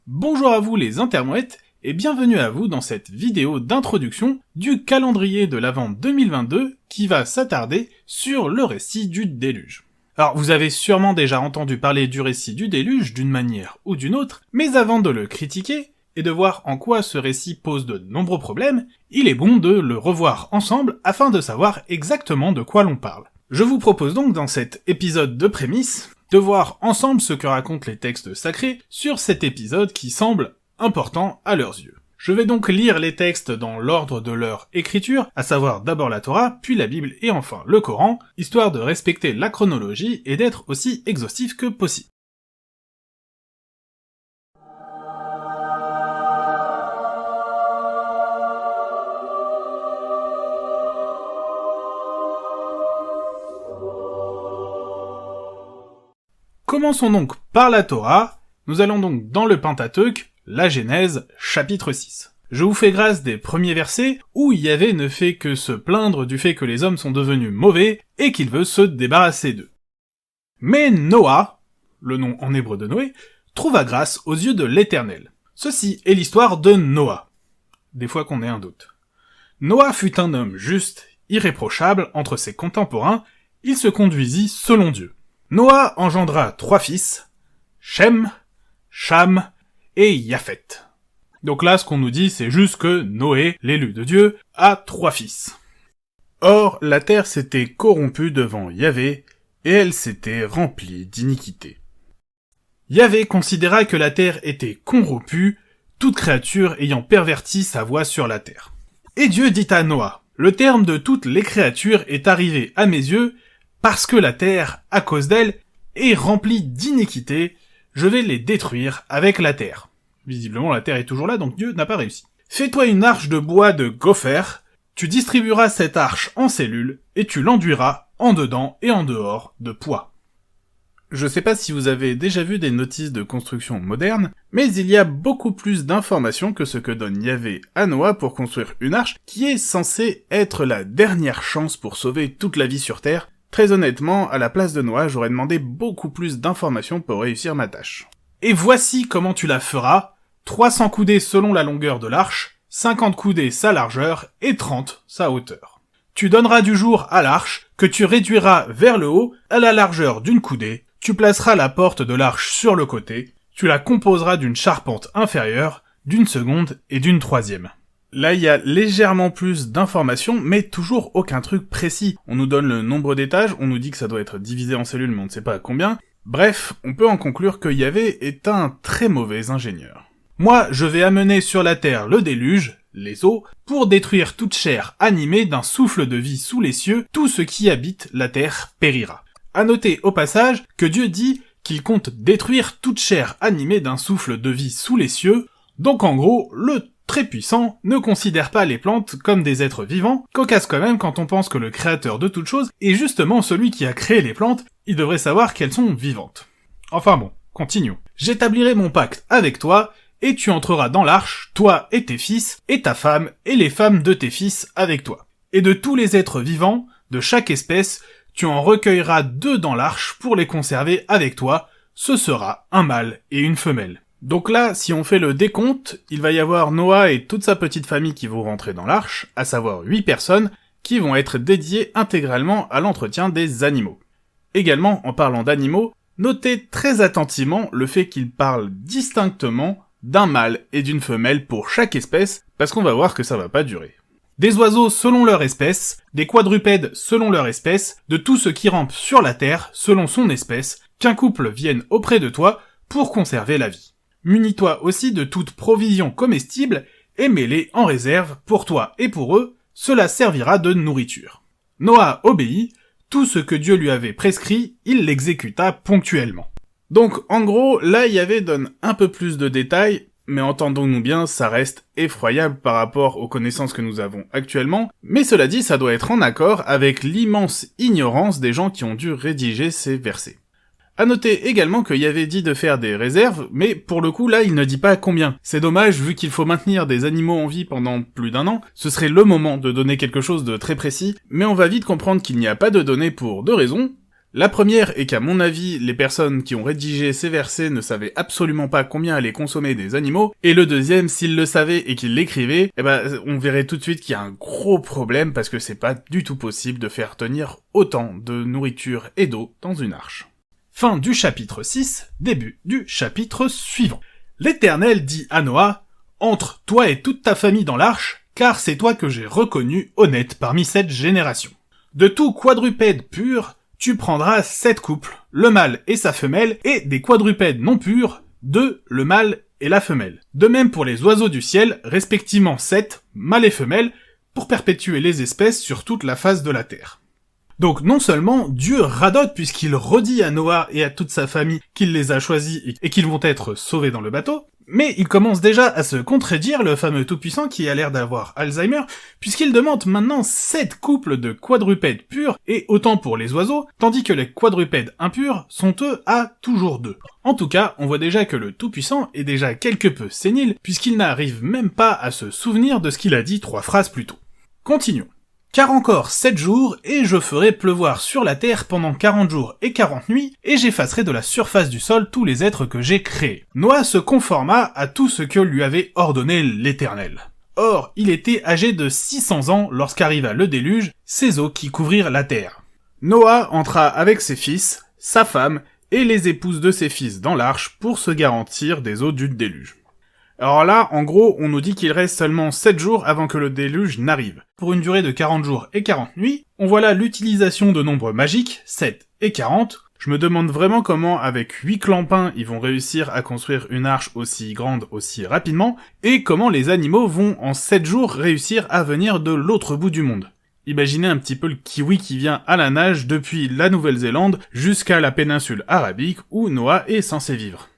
Bonjour à vous les intermouettes, et bienvenue à vous dans cette vidéo d'introduction du calendrier de l'Avent 2022 qui va s'attarder sur le récit du déluge. Alors vous avez sûrement déjà entendu parler du récit du déluge d'une manière ou d'une autre, mais avant de le critiquer, et de voir en quoi ce récit pose de nombreux problèmes, il est bon de le revoir ensemble afin de savoir exactement de quoi l'on parle. Je vous propose donc dans cet épisode de prémisse, de voir ensemble ce que racontent les textes sacrés sur cet épisode qui semble important à leurs yeux. Je vais donc lire les textes dans l'ordre de leur écriture, à savoir d'abord la Torah, puis la Bible et enfin le Coran, histoire de respecter la chronologie et d'être aussi exhaustif que possible. Commençons donc par la Torah, nous allons donc dans le Pentateuque, la Genèse, chapitre 6. Je vous fais grâce des premiers versets où Yahvé ne fait que se plaindre du fait que les hommes sont devenus mauvais et qu'il veut se débarrasser d'eux. Mais Noah, le nom en hébreu de Noé, trouva grâce aux yeux de l'Éternel. Ceci est l'histoire de Noah. Des fois qu'on ait un doute. Noah fut un homme juste, irréprochable entre ses contemporains, il se conduisit selon Dieu. Noah engendra 3 fils, Shem, Cham et Yapheth. Donc là, ce qu'on nous dit, c'est juste que Noé, l'élu de Dieu, a 3 fils. Or, la terre s'était corrompue devant Yahvé, et elle s'était remplie d'iniquité. Yahvé considéra que la terre était corrompue, toute créature ayant perverti sa voie sur la terre. Et Dieu dit à Noah, « Le terme de toutes les créatures est arrivé à mes yeux, parce que la terre, à cause d'elle, est remplie d'iniquité, je vais les détruire avec la terre. » Visiblement, la terre est toujours là, donc Dieu n'a pas réussi. « Fais-toi une arche de bois de gopher, tu distribueras cette arche en cellules, et tu l'enduiras en dedans et en dehors de poids. » Je sais pas si vous avez déjà vu des notices de construction modernes, mais il y a beaucoup plus d'informations que ce que donne Yahvé à Noah pour construire une arche, qui est censée être la dernière chance pour sauver toute la vie sur Terre. Très honnêtement, à la place de Noah, j'aurais demandé beaucoup plus d'informations pour réussir ma tâche. Et voici comment tu la feras. 300 coudées selon la longueur de l'arche, 50 coudées sa largeur et 30 sa hauteur. Tu donneras du jour à l'arche, que tu réduiras vers le haut à la largeur d'une coudée, tu placeras la porte de l'arche sur le côté, tu la composeras d'une charpente inférieure, d'une seconde et d'une troisième. Là, il y a légèrement plus d'informations, mais toujours aucun truc précis. On nous donne le nombre d'étages, on nous dit que ça doit être divisé en cellules, mais on ne sait pas à combien. Bref, on peut en conclure que Yahvé est un très mauvais ingénieur. Moi, je vais amener sur la terre le déluge, les eaux, pour détruire toute chair animée d'un souffle de vie sous les cieux, tout ce qui habite la terre périra. À noter au passage que Dieu dit qu'il compte détruire toute chair animée d'un souffle de vie sous les cieux, donc en gros, le très puissant ne considère pas les plantes comme des êtres vivants, cocasse quand même quand on pense que le créateur de toute chose est justement celui qui a créé les plantes, il devrait savoir qu'elles sont vivantes. Enfin bon, continuons. J'établirai mon pacte avec toi, et tu entreras dans l'arche, toi et tes fils, et ta femme, et les femmes de tes fils avec toi. Et de tous les êtres vivants, de chaque espèce, tu en recueilleras 2 dans l'arche pour les conserver avec toi, ce sera un mâle et une femelle. Donc là, si on fait le décompte, il va y avoir Noah et toute sa petite famille qui vont rentrer dans l'arche, à savoir 8 personnes, qui vont être dédiées intégralement à l'entretien des animaux. Également, en parlant d'animaux, notez très attentivement le fait qu'il parle distinctement d'un mâle et d'une femelle pour chaque espèce, parce qu'on va voir que ça va pas durer. Des oiseaux selon leur espèce, des quadrupèdes selon leur espèce, de tout ce qui rampe sur la terre selon son espèce, qu'un couple vienne auprès de toi pour conserver la vie. Munis-toi aussi de toute provision comestible et mets-les en réserve pour toi et pour eux, cela servira de nourriture. Noah obéit, tout ce que Dieu lui avait prescrit, il l'exécuta ponctuellement. Donc en gros, là Yahvé donne un peu plus de détails, mais entendons-nous bien, ça reste effroyable par rapport aux connaissances que nous avons actuellement, mais cela dit, ça doit être en accord avec l'immense ignorance des gens qui ont dû rédiger ces versets. À noter également qu'il y avait dit de faire des réserves, mais pour le coup là il ne dit pas combien. C'est dommage vu qu'il faut maintenir des animaux en vie pendant plus d'1 an, ce serait le moment de donner quelque chose de très précis, mais on va vite comprendre qu'il n'y a pas de données pour 2 raisons. La première est qu'à mon avis, les personnes qui ont rédigé ces versets ne savaient absolument pas combien allaient consommer des animaux, et le deuxième, s'ils le savaient et qu'ils l'écrivaient, on verrait tout de suite qu'il y a un gros problème parce que c'est pas du tout possible de faire tenir autant de nourriture et d'eau dans une arche. Fin du chapitre 6, début du chapitre suivant. L'Éternel dit à Noah, « Entre toi et toute ta famille dans l'arche, car c'est toi que j'ai reconnu honnête parmi cette génération. De tout quadrupède pur, tu prendras 7 couples, le mâle et sa femelle, et des quadrupèdes non purs, 2, le mâle et la femelle. De même pour les oiseaux du ciel, respectivement 7, mâles et femelles, pour perpétuer les espèces sur toute la face de la terre. » Donc non seulement Dieu radote puisqu'il redit à Noah et à toute sa famille qu'il les a choisis et qu'ils vont être sauvés dans le bateau, mais il commence déjà à se contredire, le fameux Tout-Puissant qui a l'air d'avoir Alzheimer, puisqu'il demande maintenant 7 couples de quadrupèdes purs, et autant pour les oiseaux, tandis que les quadrupèdes impurs sont eux à toujours 2. En tout cas, on voit déjà que le Tout-Puissant est déjà quelque peu sénile, puisqu'il n'arrive même pas à se souvenir de ce qu'il a dit 3 phrases plus tôt. Continuons. Car encore 7 jours, et je ferai pleuvoir sur la terre pendant 40 jours et 40 nuits, et j'effacerai de la surface du sol tous les êtres que j'ai créés. Noah se conforma à tout ce que lui avait ordonné l'Éternel. Or, il était âgé de 600 ans lorsqu'arriva le déluge, ces eaux qui couvrirent la terre. Noah entra avec ses fils, sa femme, et les épouses de ses fils dans l'arche pour se garantir des eaux du déluge. Alors là, en gros, on nous dit qu'il reste seulement 7 jours avant que le déluge n'arrive. Pour une durée de 40 jours et 40 nuits, on voit là l'utilisation de nombres magiques, 7 et 40. Je me demande vraiment comment, avec 8 clampins, ils vont réussir à construire une arche aussi grande aussi rapidement, et comment les animaux vont en 7 jours réussir à venir de l'autre bout du monde. Imaginez un petit peu le kiwi qui vient à la nage depuis la Nouvelle-Zélande jusqu'à la péninsule arabique où Noah est censé vivre.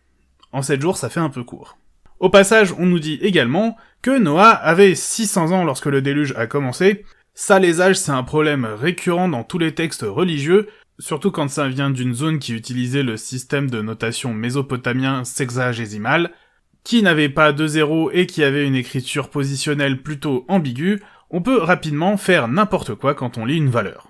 En 7 jours, ça fait un peu court. Au passage, on nous dit également que Noah avait 600 ans lorsque le déluge a commencé. Ça, les âges, c'est un problème récurrent dans tous les textes religieux, surtout quand ça vient d'une zone qui utilisait le système de notation mésopotamien sexagésimal, qui n'avait pas de zéro et qui avait une écriture positionnelle plutôt ambiguë. On peut rapidement faire n'importe quoi quand on lit une valeur.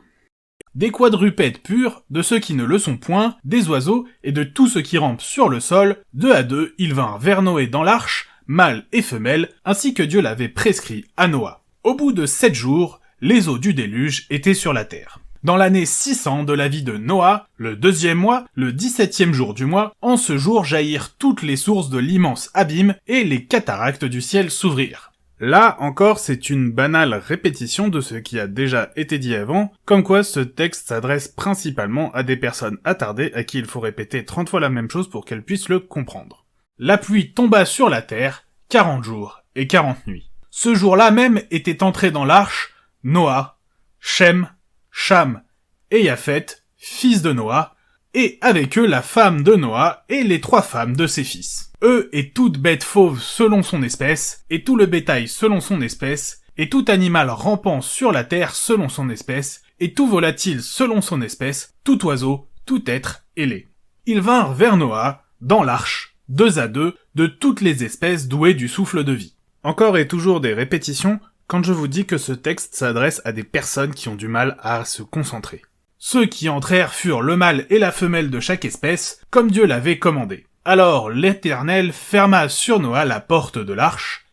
Des quadrupèdes purs, de ceux qui ne le sont point, des oiseaux, et de tout ce qui rampe sur le sol, 2 à 2, ils vinrent vers Noé dans l'arche, mâles et femelles, ainsi que Dieu l'avait prescrit à Noah. Au bout de 7 jours, les eaux du déluge étaient sur la terre. Dans l'année 600 de la vie de Noah, le 2e mois, le 17e jour du mois, en ce jour jaillirent toutes les sources de l'immense abîme, et les cataractes du ciel s'ouvrirent. Là encore, c'est une banale répétition de ce qui a déjà été dit avant, comme quoi ce texte s'adresse principalement à des personnes attardées à qui il faut répéter 30 fois la même chose pour qu'elles puissent le comprendre. La pluie tomba sur la terre, 40 jours et 40 nuits. Ce jour-là même étaient entrés dans l'arche Noah, Shem, Cham et Japheth, fils de Noah, et avec eux la femme de Noah et les 3 femmes de ses fils. Eux et toute bête fauve selon son espèce, et tout le bétail selon son espèce, et tout animal rampant sur la terre selon son espèce, et tout volatile selon son espèce, tout oiseau, tout être ailé. Ils vinrent vers Noah, dans l'arche, 2 à 2, de toutes les espèces douées du souffle de vie. Encore et toujours des répétitions, quand je vous dis que ce texte s'adresse à des personnes qui ont du mal à se concentrer. Ceux qui entrèrent furent le mâle et la femelle de chaque espèce, comme Dieu l'avait commandé. Alors l'Éternel ferma sur Noah la porte de l'arche.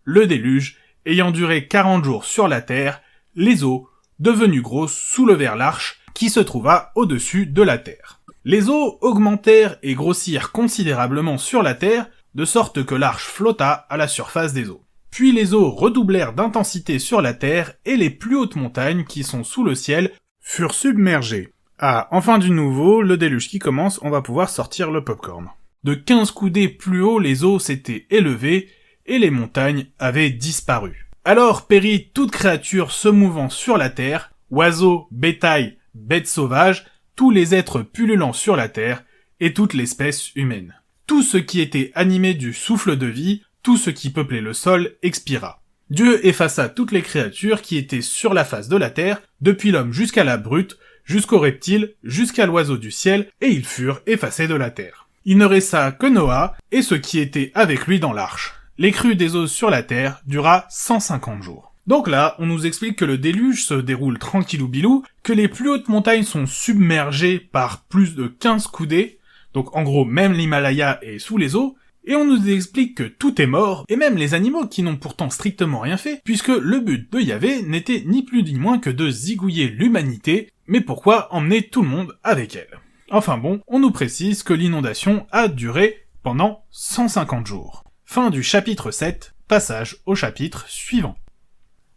Le déluge, ayant duré 40 jours sur la terre, les eaux, devenues grosses, soulevèrent l'arche, qui se trouva au-dessus de la terre. Les eaux augmentèrent et grossirent considérablement sur la terre, de sorte que l'arche flotta à la surface des eaux. Puis les eaux redoublèrent d'intensité sur la terre, et les plus hautes montagnes qui sont sous le ciel furent submergées. Ah, enfin du nouveau, le déluge qui commence, on va pouvoir sortir le popcorn. De 15 coudées plus haut, les eaux s'étaient élevées, et les montagnes avaient disparu. Alors périt toute créature se mouvant sur la terre, oiseaux, bétail, bêtes sauvages, tous les êtres pullulants sur la terre, et toute l'espèce humaine. Tout ce qui était animé du souffle de vie, tout ce qui peuplait le sol, expira. Dieu effaça toutes les créatures qui étaient sur la face de la terre, depuis l'homme jusqu'à la brute, jusqu'aux reptiles, jusqu'à l'oiseau du ciel, et ils furent effacés de la terre. Il ne resta que Noah et ceux qui étaient avec lui dans l'arche. Les crues des eaux sur la terre dura 150 jours. Donc là, on nous explique que le déluge se déroule tranquillou bilou, que les plus hautes montagnes sont submergées par plus de 15 coudées, donc en gros même l'Himalaya est sous les eaux, et on nous explique que tout est mort, et même les animaux qui n'ont pourtant strictement rien fait, puisque le but de Yahvé n'était ni plus ni moins que de zigouiller l'humanité, mais pourquoi emmener tout le monde avec elle? Enfin bon, on nous précise que l'inondation a duré pendant 150 jours. Fin du chapitre 7, passage au chapitre suivant.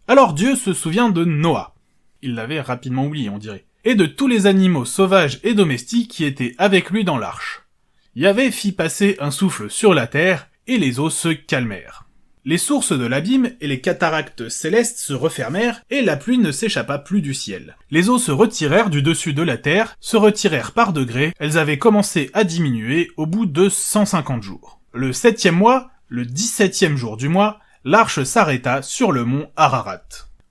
Alors Dieu se souvient de Noah. Il l'avait rapidement oublié, on dirait. Et de tous les animaux sauvages et domestiques qui étaient avec lui dans l'arche. Yahvé fit passer un souffle sur la terre, et les eaux se calmèrent. Les sources de l'abîme et les cataractes célestes se refermèrent, et la pluie ne s'échappa plus du ciel. Les eaux se retirèrent du dessus de la terre, se retirèrent par degrés, elles avaient commencé à diminuer au bout de 150 jours. Le 7e mois, le 17e jour du mois, l'arche s'arrêta sur le mont Ararat.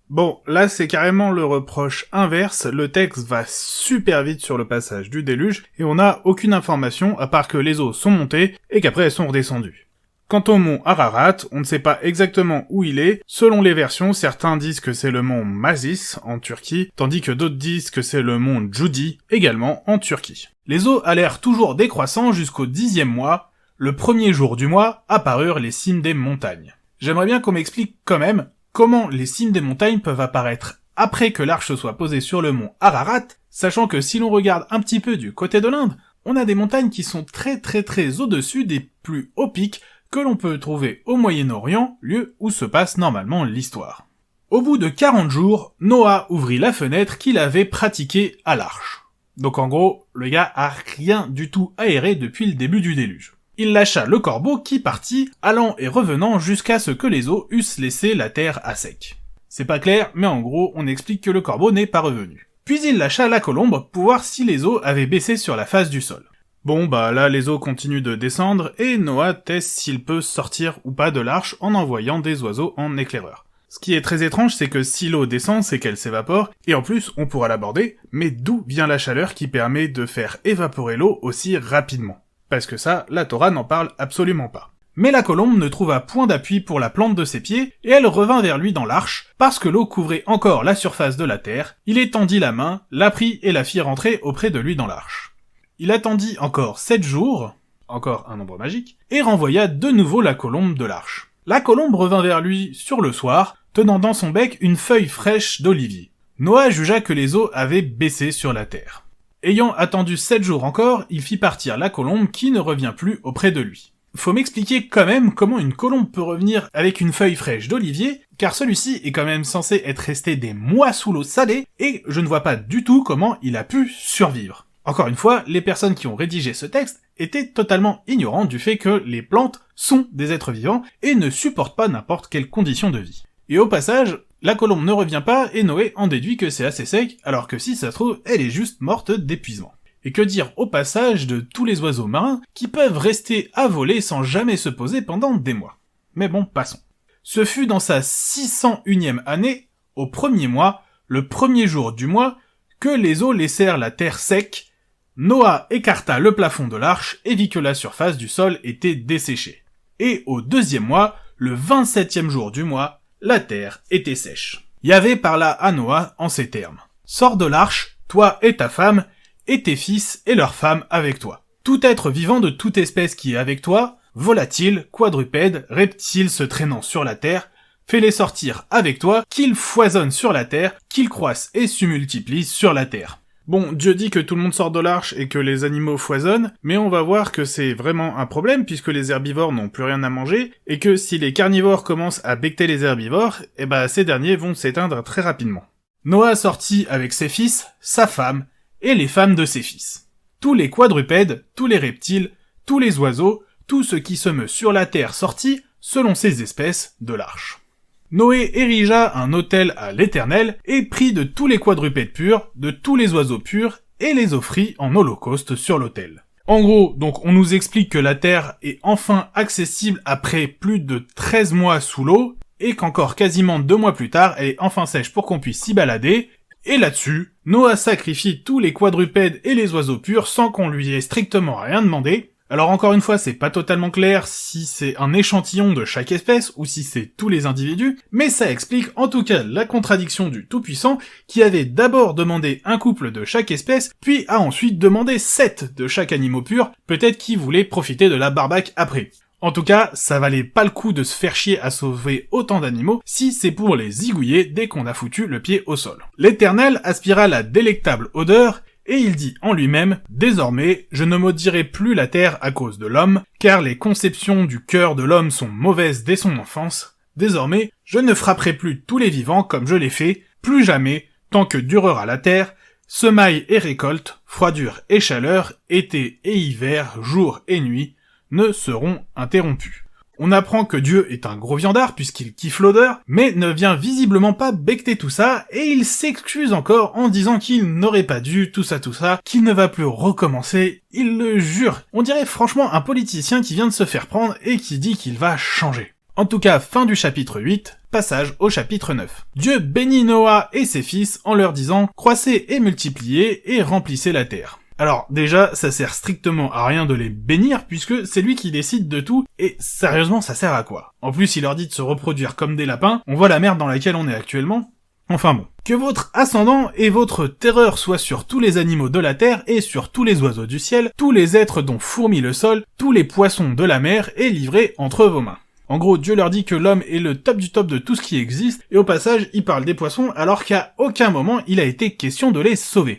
Bon, là c'est carrément le reproche inverse, le texte va super vite sur le passage du déluge, et on n'a aucune information à part que les eaux sont montées, et qu'après elles sont redescendues. Quant au mont Ararat, on ne sait pas exactement où il est, selon les versions, certains disent que c'est le mont Mazis, en Turquie, tandis que d'autres disent que c'est le mont Djoudi, également en Turquie. Les eaux allèrent toujours décroissant jusqu'au 10e mois, le premier jour du mois apparurent les cimes des montagnes. J'aimerais bien qu'on m'explique quand même comment les cimes des montagnes peuvent apparaître après que l'arche soit posée sur le mont Ararat, sachant que si l'on regarde un petit peu du côté de l'Inde, on a des montagnes qui sont très au-dessus des plus hauts pics que l'on peut trouver au Moyen-Orient, lieu où se passe normalement l'histoire. Au bout de 40 jours, Noah ouvrit la fenêtre qu'il avait pratiquée à l'arche. Donc en gros, le gars a rien du tout aéré depuis le début du déluge. Il lâcha le corbeau qui partit, allant et revenant jusqu'à ce que les eaux eussent laissé la terre à sec. C'est pas clair, mais en gros, on explique que le corbeau n'est pas revenu. Puis il lâcha la colombe pour voir si les eaux avaient baissé sur la face du sol. Bon bah là les eaux continuent de descendre, et Noah teste s'il peut sortir ou pas de l'arche en envoyant des oiseaux en éclaireur. Ce qui est très étrange, c'est que si l'eau descend, c'est qu'elle s'évapore, et en plus on pourra l'aborder, mais d'où vient la chaleur qui permet de faire évaporer l'eau aussi rapidement? Parce que ça, la Torah n'en parle absolument pas. Mais la colombe ne trouva point d'appui pour la plante de ses pieds, et elle revint vers lui dans l'arche, parce que l'eau couvrait encore la surface de la terre, il étendit la main, la prit et la fit rentrer auprès de lui dans l'arche. Il attendit encore 7 jours, encore un nombre magique, et renvoya de nouveau la colombe de l'arche. La colombe revint vers lui sur le soir, tenant dans son bec une feuille fraîche d'olivier. Noah jugea que les eaux avaient baissé sur la terre. Ayant attendu 7 jours encore, il fit partir la colombe qui ne revient plus auprès de lui. Faut m'expliquer quand même comment une colombe peut revenir avec une feuille fraîche d'olivier, car celui-ci est quand même censé être resté des mois sous l'eau salée, et je ne vois pas du tout comment il a pu survivre. Encore une fois, les personnes qui ont rédigé ce texte étaient totalement ignorantes du fait que les plantes sont des êtres vivants et ne supportent pas n'importe quelle condition de vie. Et au passage, la colombe ne revient pas et Noé en déduit que c'est assez sec, alors que si ça se trouve, elle est juste morte d'épuisement. Et que dire au passage de tous les oiseaux marins qui peuvent rester à voler sans jamais se poser pendant des mois. Mais bon, passons. Ce fut dans sa 601e année, au premier mois, le premier jour du mois, que les eaux laissèrent la terre sec. Noah écarta le plafond de l'arche et vit que la surface du sol était desséchée. Et au 2e mois, le 27e jour du mois, la terre était sèche. Yahvé parla à Noah en ces termes. « Sors de l'arche, toi et ta femme, et tes fils et leurs femmes avec toi. Tout être vivant de toute espèce qui est avec toi, volatile, quadrupède, reptile se traînant sur la terre, fais-les sortir avec toi, qu'ils foisonnent sur la terre, qu'ils croissent et se multiplient sur la terre. » Bon, Dieu dit que tout le monde sort de l'arche et que les animaux foisonnent, mais on va voir que c'est vraiment un problème puisque les herbivores n'ont plus rien à manger, et que si les carnivores commencent à becqueter les herbivores, ces derniers vont s'éteindre très rapidement. Noah sortit avec ses fils, sa femme, et les femmes de ses fils. Tous les quadrupèdes, tous les reptiles, tous les oiseaux, tout ce qui se meut sur la terre sortit, selon ses espèces, de l'arche. Noé érigea un autel à l'Éternel, et prit de tous les quadrupèdes purs, de tous les oiseaux purs, et les offrit en holocauste sur l'autel. En gros, donc on nous explique que la terre est enfin accessible après plus de 13 mois sous l'eau, et qu'encore quasiment 2 mois plus tard, elle est enfin sèche pour qu'on puisse s'y balader, et là-dessus, Noah sacrifie tous les quadrupèdes et les oiseaux purs sans qu'on lui ait strictement rien demandé. Alors encore une fois, c'est pas totalement clair si c'est un échantillon de chaque espèce ou si c'est tous les individus, mais ça explique en tout cas la contradiction du Tout-Puissant qui avait d'abord demandé un couple de chaque espèce, puis a ensuite demandé 7 de chaque animal pur, peut-être qu'il voulait profiter de la barbaque après. En tout cas, ça valait pas le coup de se faire chier à sauver autant d'animaux si c'est pour les zigouiller dès qu'on a foutu le pied au sol. L'Éternel aspira la délectable odeur, et il dit en lui-même « Désormais, je ne maudirai plus la terre à cause de l'homme, car les conceptions du cœur de l'homme sont mauvaises dès son enfance. Désormais, je ne frapperai plus tous les vivants comme je l'ai fait, plus jamais, tant que durera la terre, semaille et récolte, froidure et chaleur, été et hiver, jour et nuit, ne seront interrompus. » On apprend que Dieu est un gros viandard puisqu'il kiffe l'odeur, mais ne vient visiblement pas becqueter tout ça, et il s'excuse encore en disant qu'il n'aurait pas dû, tout ça, qu'il ne va plus recommencer, il le jure. On dirait franchement un politicien qui vient de se faire prendre et qui dit qu'il va changer. En tout cas, fin du chapitre 8, passage au chapitre 9. Dieu bénit Noah et ses fils en leur disant « Croissez et multipliez et remplissez la terre ». Alors déjà, ça sert strictement à rien de les bénir puisque c'est lui qui décide de tout, et sérieusement ça sert à quoi? En plus il leur dit de se reproduire comme des lapins, on voit la merde dans laquelle on est actuellement. Enfin bon. Que votre ascendant et votre terreur soient sur tous les animaux de la terre et sur tous les oiseaux du ciel, tous les êtres dont fourmille le sol, tous les poissons de la mer et livrés entre vos mains. En gros, Dieu leur dit que l'homme est le top du top de tout ce qui existe, et au passage, il parle des poissons alors qu'à aucun moment il a été question de les sauver.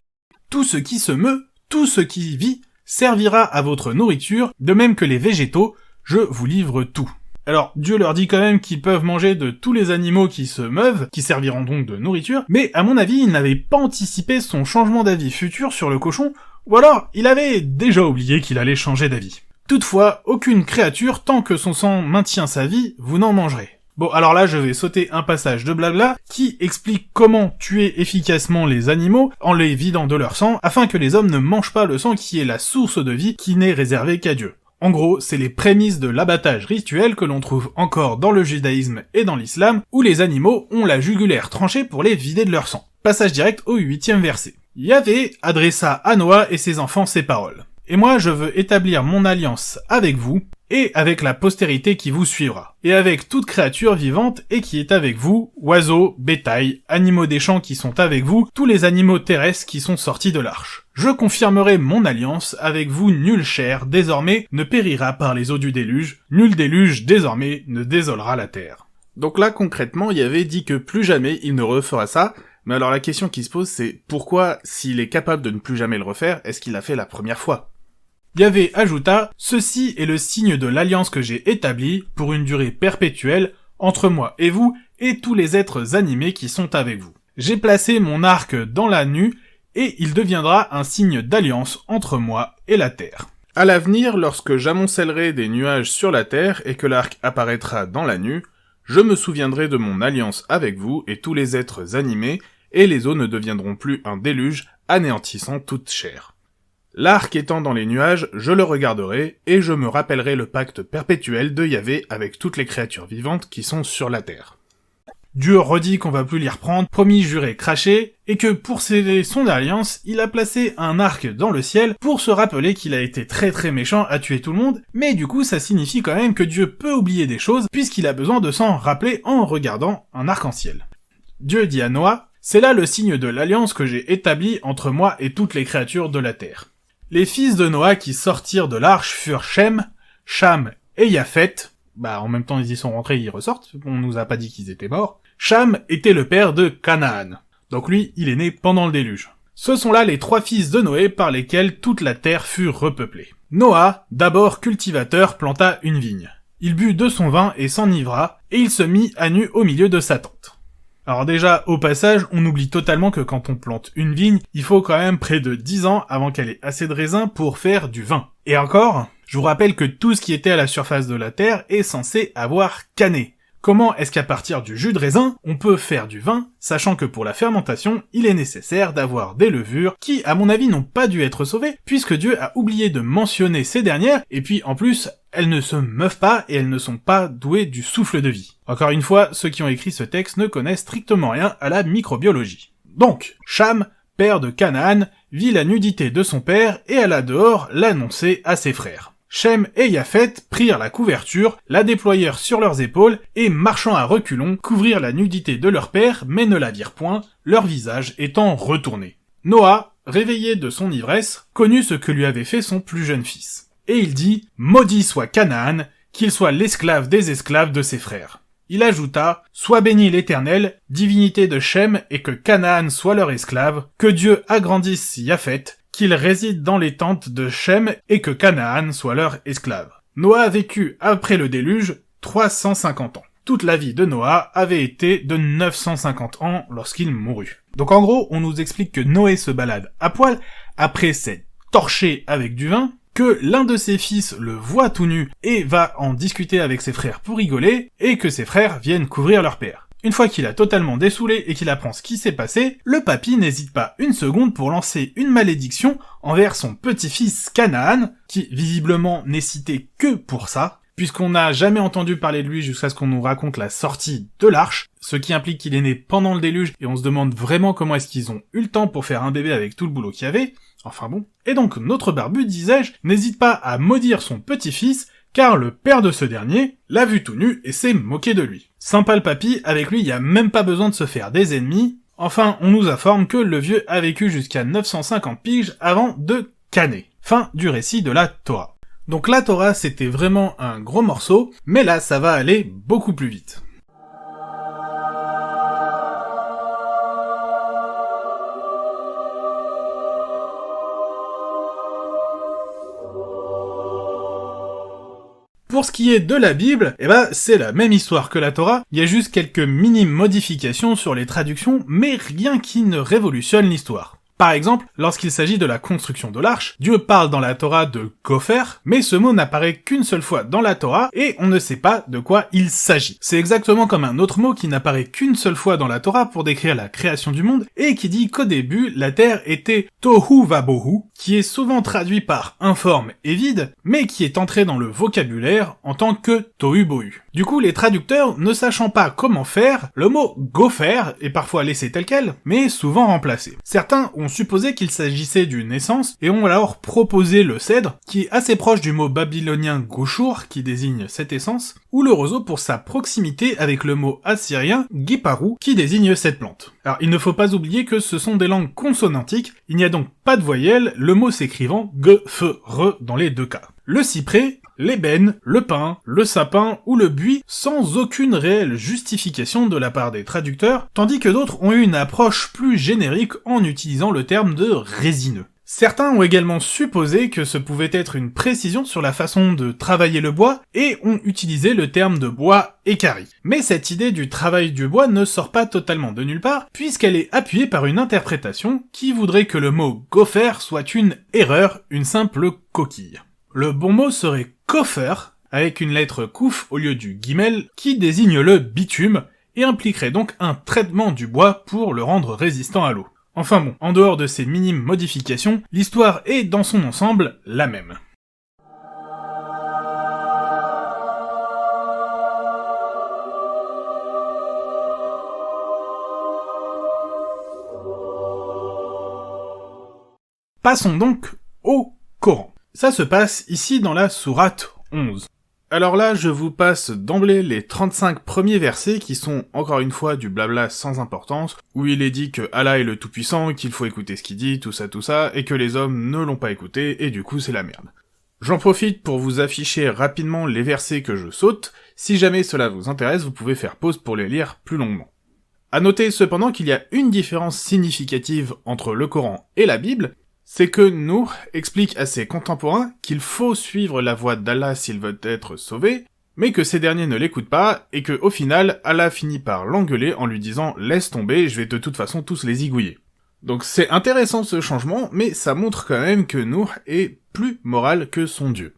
Tout ce qui se meut, tout ce qui vit servira à votre nourriture, de même que les végétaux, je vous livre tout. Alors, Dieu leur dit quand même qu'ils peuvent manger de tous les animaux qui se meuvent, qui serviront donc de nourriture, mais à mon avis, il n'avait pas anticipé son changement d'avis futur sur le cochon, ou alors, il avait déjà oublié qu'il allait changer d'avis. Toutefois, aucune créature, tant que son sang maintient sa vie, vous n'en mangerez. Bon, alors là, je vais sauter un passage de blabla qui explique comment tuer efficacement les animaux en les vidant de leur sang, afin que les hommes ne mangent pas le sang qui est la source de vie qui n'est réservée qu'à Dieu. En gros, c'est les prémices de l'abattage rituel que l'on trouve encore dans le judaïsme et dans l'islam, où les animaux ont la jugulaire tranchée pour les vider de leur sang. Passage direct au 8e verset. Yahvé adressa à Noah et ses enfants ces paroles. « Et moi je veux établir mon alliance avec vous, et avec la postérité qui vous suivra, et avec toute créature vivante et qui est avec vous, oiseaux, bétail, animaux des champs qui sont avec vous, tous les animaux terrestres qui sont sortis de l'arche. Je confirmerai mon alliance avec vous, nulle chair, désormais, ne périra par les eaux du déluge, nul déluge, désormais, ne désolera la terre. » Donc là, concrètement, il avait dit que plus jamais il ne refera ça, mais alors la question qui se pose c'est, pourquoi, s'il est capable de ne plus jamais le refaire, est-ce qu'il l'a fait la première fois? Yahvé ajouta « Ceci est le signe de l'alliance que j'ai établie, pour une durée perpétuelle, entre moi et vous, et tous les êtres animés qui sont avec vous. J'ai placé mon arc dans la nue, et il deviendra un signe d'alliance entre moi et la terre. À l'avenir, lorsque j'amoncellerai des nuages sur la terre, et que l'arc apparaîtra dans la nue, je me souviendrai de mon alliance avec vous et tous les êtres animés, et les eaux ne deviendront plus un déluge, anéantissant toute chair. L'arc étant dans les nuages, je le regarderai, et je me rappellerai le pacte perpétuel de Yahvé avec toutes les créatures vivantes qui sont sur la terre. » Dieu redit qu'on va plus l'y reprendre, promis, juré, craché, et que pour sceller son alliance, il a placé un arc dans le ciel pour se rappeler qu'il a été très très méchant à tuer tout le monde, mais du coup ça signifie quand même que Dieu peut oublier des choses puisqu'il a besoin de s'en rappeler en regardant un arc-en-ciel. Dieu dit à Noah, « C'est là le signe de l'alliance que j'ai établie entre moi et toutes les créatures de la terre. » Les fils de Noah qui sortirent de l'arche furent Shem, Cham et Japhet. En même temps ils y sont rentrés, ils ressortent, on nous a pas dit qu'ils étaient morts. Cham était le père de Canaan. Donc lui, il est né pendant le déluge. Ce sont là les 3 fils de Noé par lesquels toute la terre fut repeuplée. Noah, d'abord cultivateur, planta une vigne. Il but de son vin et s'enivra, et il se mit à nu au milieu de sa tente. Alors déjà, au passage, on oublie totalement que quand on plante une vigne, il faut quand même près de 10 ans avant qu'elle ait assez de raisins pour faire du vin. Et encore, je vous rappelle que tout ce qui était à la surface de la terre est censé avoir cané. Comment est-ce qu'à partir du jus de raisin, on peut faire du vin, sachant que pour la fermentation, il est nécessaire d'avoir des levures qui, à mon avis, n'ont pas dû être sauvées, puisque Dieu a oublié de mentionner ces dernières, et puis en plus, elles ne se meuvent pas et elles ne sont pas douées du souffle de vie. Encore une fois, ceux qui ont écrit ce texte ne connaissent strictement rien à la microbiologie. Donc, Cham, père de Canaan, vit la nudité de son père et alla dehors l'annoncer à ses frères. Shem et Japhet prirent la couverture, la déployèrent sur leurs épaules, et marchant à reculons, couvrirent la nudité de leur père, mais ne la virent point, leur visage étant retourné. Noah, réveillé de son ivresse, connut ce que lui avait fait son plus jeune fils. Et il dit « Maudit soit Canaan, qu'il soit l'esclave des esclaves de ses frères. » Il ajouta « Sois béni l'Éternel, divinité de Shem, et que Canaan soit leur esclave, que Dieu agrandisse Japhet, qu'il réside dans les tentes de Shem, et que Canaan soit leur esclave. » Noah vécut après le déluge 350 ans. Toute la vie de Noah avait été de 950 ans lorsqu'il mourut. Donc en gros, on nous explique que Noé se balade à poil, après s'être torché avec du vin, que l'un de ses fils le voit tout nu et va en discuter avec ses frères pour rigoler, et que ses frères viennent couvrir leur père. Une fois qu'il a totalement dessoulé et qu'il apprend ce qui s'est passé, le papy n'hésite pas une seconde pour lancer une malédiction envers son petit-fils Canaan, qui visiblement n'est cité que pour ça, puisqu'on n'a jamais entendu parler de lui jusqu'à ce qu'on nous raconte la sortie de l'arche, ce qui implique qu'il est né pendant le déluge, et on se demande vraiment comment est-ce qu'ils ont eu le temps pour faire un bébé avec tout le boulot qu'il y avait. Enfin bon. Et donc notre barbu, disais-je, n'hésite pas à maudire son petit-fils, car le père de ce dernier l'a vu tout nu et s'est moqué de lui. Sympa le papy, avec lui y a même pas besoin de se faire des ennemis. Enfin, on nous informe que le vieux a vécu jusqu'à 950 piges avant de canner. Fin du récit de la Torah. Donc la Torah c'était vraiment un gros morceau, mais là ça va aller beaucoup plus vite. Pour ce qui est de la Bible, c'est la même histoire que la Torah, il y a juste quelques minimes modifications sur les traductions, mais rien qui ne révolutionne l'histoire. Par exemple, lorsqu'il s'agit de la construction de l'arche, Dieu parle dans la Torah de gopher, mais ce mot n'apparaît qu'une seule fois dans la Torah, et on ne sait pas de quoi il s'agit. C'est exactement comme un autre mot qui n'apparaît qu'une seule fois dans la Torah pour décrire la création du monde, et qui dit qu'au début, la terre était tohu vabohu, qui est souvent traduit par informe et vide, mais qui est entré dans le vocabulaire en tant que tohu bohu. Du coup, les traducteurs, ne sachant pas comment faire, le mot gopher est parfois laissé tel quel, mais souvent remplacé. Certains ont supposé qu'il s'agissait d'une essence, et ont alors proposé le cèdre, qui est assez proche du mot babylonien goshur, qui désigne cette essence, ou le roseau pour sa proximité avec le mot assyrien giparu, qui désigne cette plante. Alors, il ne faut pas oublier que ce sont des langues consonantiques, il n'y a donc pas de voyelles, le mot s'écrivant g, f, re dans les deux cas. Le cyprès, l'ébène, le pin, le sapin ou le buis sans aucune réelle justification de la part des traducteurs, tandis que d'autres ont eu une approche plus générique en utilisant le terme de résineux. Certains ont également supposé que ce pouvait être une précision sur la façon de travailler le bois et ont utilisé le terme de bois équarri. Mais cette idée du travail du bois ne sort pas totalement de nulle part, puisqu'elle est appuyée par une interprétation qui voudrait que le mot gopher soit une erreur, une simple coquille. Le bon mot serait kofer, avec une lettre kouf au lieu du guimel, qui désigne le bitume, et impliquerait donc un traitement du bois pour le rendre résistant à l'eau. Enfin bon, en dehors de ces minimes modifications, l'histoire est dans son ensemble la même. Passons donc au Coran. Ça se passe ici dans la sourate 11. Alors là, je vous passe d'emblée les 35 premiers versets qui sont encore une fois du blabla sans importance, où il est dit que Allah est le tout-puissant, qu'il faut écouter ce qu'il dit, tout ça, et que les hommes ne l'ont pas écouté, et du coup c'est la merde. J'en profite pour vous afficher rapidement les versets que je saute, si jamais cela vous intéresse, vous pouvez faire pause pour les lire plus longuement. À noter cependant qu'il y a une différence significative entre le Coran et la Bible, c'est que Nuh explique à ses contemporains qu'il faut suivre la voie d'Allah s'ils veulent être sauvés, mais que ces derniers ne l'écoutent pas, et que au final, Allah finit par l'engueuler en lui disant « Laisse tomber, je vais de toute façon tous les zigouiller ». Donc c'est intéressant ce changement, mais ça montre quand même que Nuh est plus moral que son Dieu.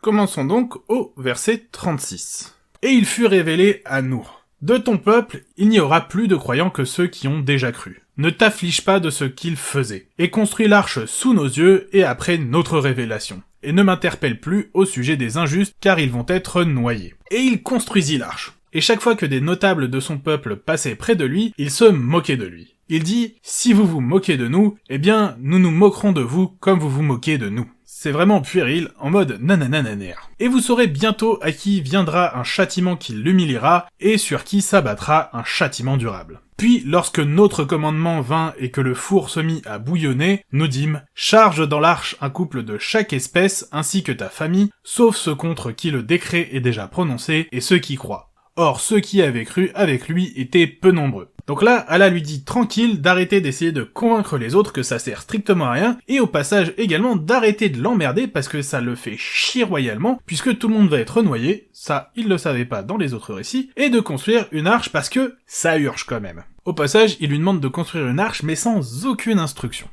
Commençons donc au verset 36. « Et il fut révélé à Nuh. De ton peuple, il n'y aura plus de croyants que ceux qui ont déjà cru. Ne t'afflige pas de ce qu'ils faisaient, et construis l'arche sous nos yeux et après notre révélation. Et ne m'interpelle plus au sujet des injustes, car ils vont être noyés. Et il construisit l'arche. Et chaque fois que des notables de son peuple passaient près de lui, il se moquait de lui. Il dit, si vous vous moquez de nous, eh bien, nous nous moquerons de vous comme vous vous moquez de nous. c'est vraiment puéril, en mode nananananer. Et vous saurez bientôt à qui viendra un châtiment qui l'humiliera, et sur qui s'abattra un châtiment durable. Puis, lorsque notre commandement vint et que le four se mit à bouillonner, nous dîmes « Charge dans l'arche un couple de chaque espèce, ainsi que ta famille, sauf ceux contre qui le décret est déjà prononcé, et ceux qui croient. » Or, ceux qui avaient cru avec lui étaient peu nombreux. Donc là, Allah lui dit tranquille d'arrêter d'essayer de convaincre les autres que ça sert strictement à rien, et au passage également d'arrêter de l'emmerder parce que ça le fait chier royalement, puisque tout le monde va être noyé, ça il le savait pas dans les autres récits, et de construire une arche parce que ça urge quand même. Au passage, il lui demande de construire une arche mais sans aucune instruction.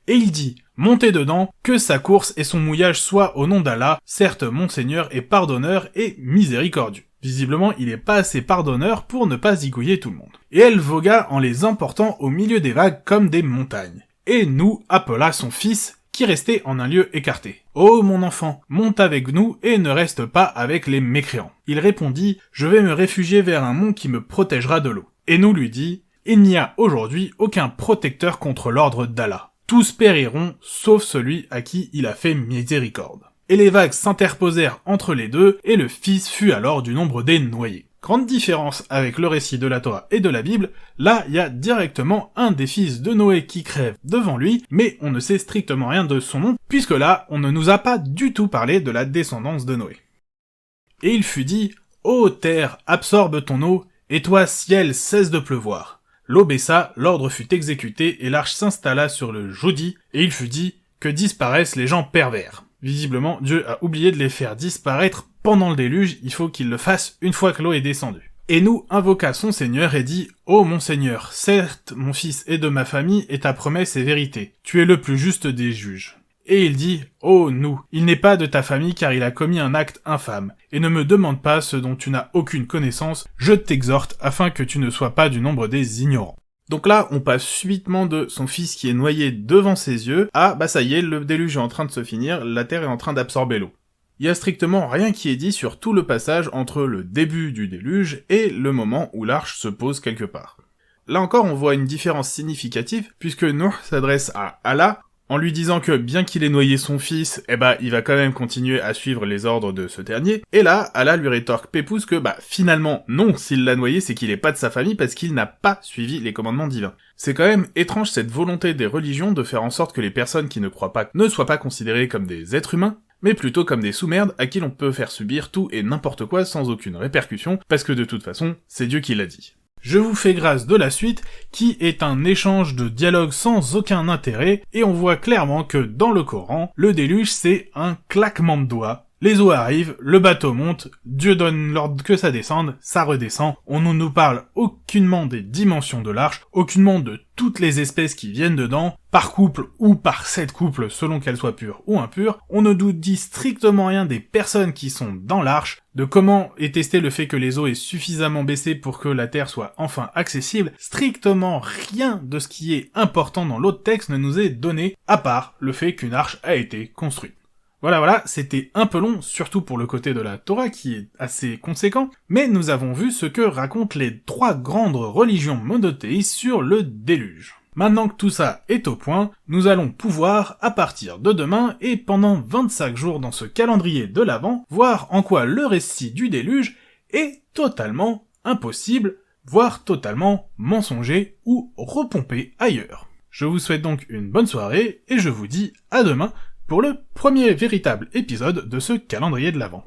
Et il dit « Montez dedans, que sa course et son mouillage soient au nom d'Allah, certes mon Seigneur est pardonneur et miséricordieux. » Visiblement, il est pas assez pardonneur pour ne pas zigouiller tout le monde. Et elle vogua en les emportant au milieu des vagues comme des montagnes. Et nous appela son fils, qui restait en un lieu écarté. « Oh mon enfant, monte avec nous et ne reste pas avec les mécréants. » Il répondit « Je vais me réfugier vers un mont qui me protégera de l'eau. » Et nous lui dit « Il n'y a aujourd'hui aucun protecteur contre l'ordre d'Allah. Tous périront, sauf celui à qui il a fait miséricorde. » Et les vagues s'interposèrent entre les deux, et le fils fut alors du nombre des noyés. Grande différence avec le récit de la Torah et de la Bible, là il y a directement un des fils de Noé qui crève devant lui, mais on ne sait strictement rien de son nom, puisque là on ne nous a pas du tout parlé de la descendance de Noé. Et il fut dit « Ô terre, absorbe ton eau, et toi ciel, cesse de pleuvoir. » L'eau baissa, l'ordre fut exécuté, et l'arche s'installa sur le Jodi, et il fut dit « Que disparaissent les gens pervers. » Visiblement, Dieu a oublié de les faire disparaître pendant le déluge, il faut qu'il le fasse une fois que l'eau est descendue. Et nous invoqua son Seigneur et dit « Ô mon Seigneur, certes mon fils est de ma famille et ta promesse est vérité, tu es le plus juste des juges. » Et il dit « Ô nous, il n'est pas de ta famille car il a commis un acte infâme, et ne me demande pas ce dont tu n'as aucune connaissance, je t'exhorte afin que tu ne sois pas du nombre des ignorants. » Donc là, on passe subitement de son fils qui est noyé devant ses yeux à, bah ça y est, le déluge est en train de se finir, la terre est en train d'absorber l'eau. Il y a strictement rien qui est dit sur tout le passage entre le début du déluge et le moment où l'arche se pose quelque part. Là encore, on voit une différence significative, puisque Nuh s'adresse à Allah, en lui disant que bien qu'il ait noyé son fils, il va quand même continuer à suivre les ordres de ce dernier, et là, Allah lui rétorque Pépouze que finalement, non, s'il l'a noyé, c'est qu'il est pas de sa famille parce qu'il n'a pas suivi les commandements divins. C'est quand même étrange cette volonté des religions de faire en sorte que les personnes qui ne croient pas ne soient pas considérées comme des êtres humains, mais plutôt comme des sous-merdes à qui l'on peut faire subir tout et n'importe quoi sans aucune répercussion, parce que de toute façon, c'est Dieu qui l'a dit. Je vous fais grâce de la suite, qui est un échange de dialogues sans aucun intérêt, et on voit clairement que dans le Coran, le déluge c'est un claquement de doigts. Les eaux arrivent, le bateau monte, Dieu donne l'ordre que ça descende, ça redescend, on ne nous parle aucunement des dimensions de l'arche, aucunement de toutes les espèces qui viennent dedans, par couple ou par 7 couples selon qu'elles soient pures ou impures, on ne nous dit strictement rien des personnes qui sont dans l'arche, de comment est testé le fait que les eaux aient suffisamment baissé pour que la terre soit enfin accessible, strictement rien de ce qui est important dans l'autre texte ne nous est donné, à part le fait qu'une arche a été construite. Voilà, c'était un peu long, surtout pour le côté de la Torah qui est assez conséquent, mais nous avons vu ce que racontent les 3 grandes religions monothéistes sur le déluge. Maintenant que tout ça est au point, nous allons pouvoir, à partir de demain et pendant 25 jours dans ce calendrier de l'Avent, voir en quoi le récit du déluge est totalement impossible, voire totalement mensonger ou repompé ailleurs. Je vous souhaite donc une bonne soirée et je vous dis à demain pour le premier véritable épisode de ce calendrier de l'Avent.